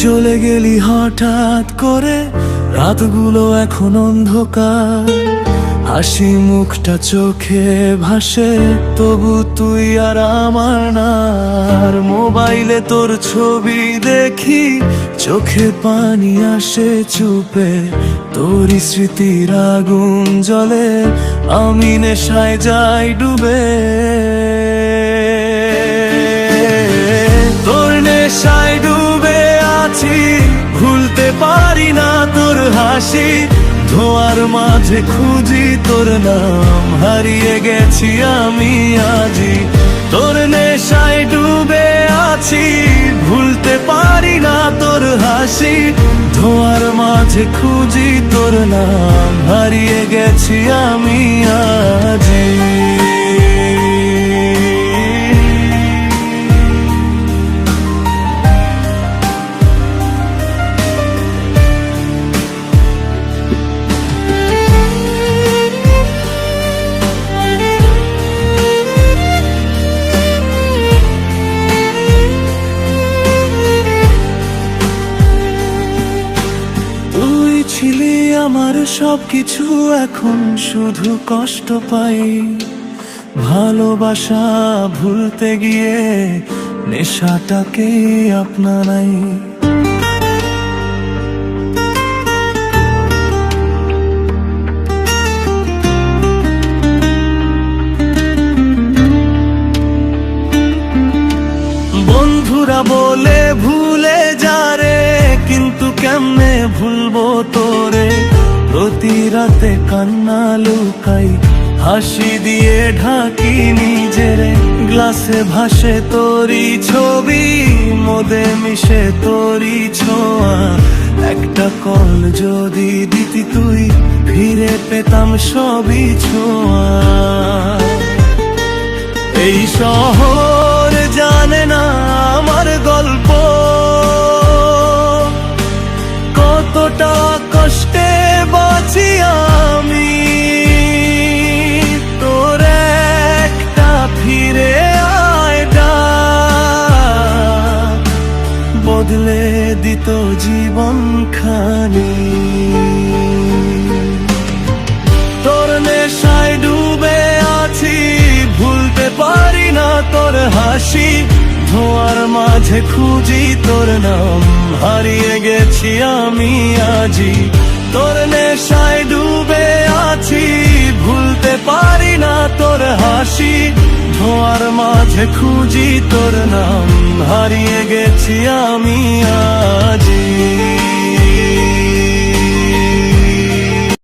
চলে গেলি হঠাৎ করে, রাতগুলো এখন অন্ধকার। হাসি মুখটা চোখে ভাসে, তবু তুই আর আমার না। আর মোবাইলে তোর ছবি দেখি, চোখে পানি আসে চুপে। তোরই স্মৃতির আগুন জ্বলে, আমি নেশায় যাই ডুবে। তোর নেশায় ডুবে আছি, ভুলতে পারি না তোর হাসি। ধোঁয়ার মাঝে খুঁজি তোর নাম, হারিয়ে গেছি আমি আজি। তোর নেশায় ডুবে আছি, ভুলতে পারি না তোর হাসি। ধোঁয়ার মাঝে খুঁজি তোর নাম, হারিয়ে গেছি আমি আজি। ছিলি আমার সবকিছু, এখন শুধু কষ্ট পাই। ভালোবাসা ভুলতে গিয়ে নেশাটাকে আপনারাই। বন্ধুরা বলে ভুলে যা রে, কিন্তু কেমনে ভুলবো তোরে। প্রতি রাতে কান্না লুকাই, হাসি দিয়ে ঢাকি নিজেরে। গ্লাসে ভাসে তোরই ছবি, মদে মিশে তোরই ছোঁয়া। একটা কল যদি দিতি তুই, ফিরে পেতাম সবই ছোঁয়া। এই শহর জানে না আমার গল্প, কতটা কষ্টে বাঁচি আমি। তোর একটা ফিরে আয়টা বদলে দিত জীবন খানি। তোর নেশায় ডুবে আছি, ভুলতে পারি না তোর হাসি। ধোঁয়ার মাঝে খুঁজি তোর নাম, হারিয়ে গেছি আমি আজি। তোর নেশায় ডুবে আছি, ভুলতে পারি না তোর হাসি। ধোঁয়ার মাঝে খুঁজি তোর নাম, হারিয়ে গেছি আমি।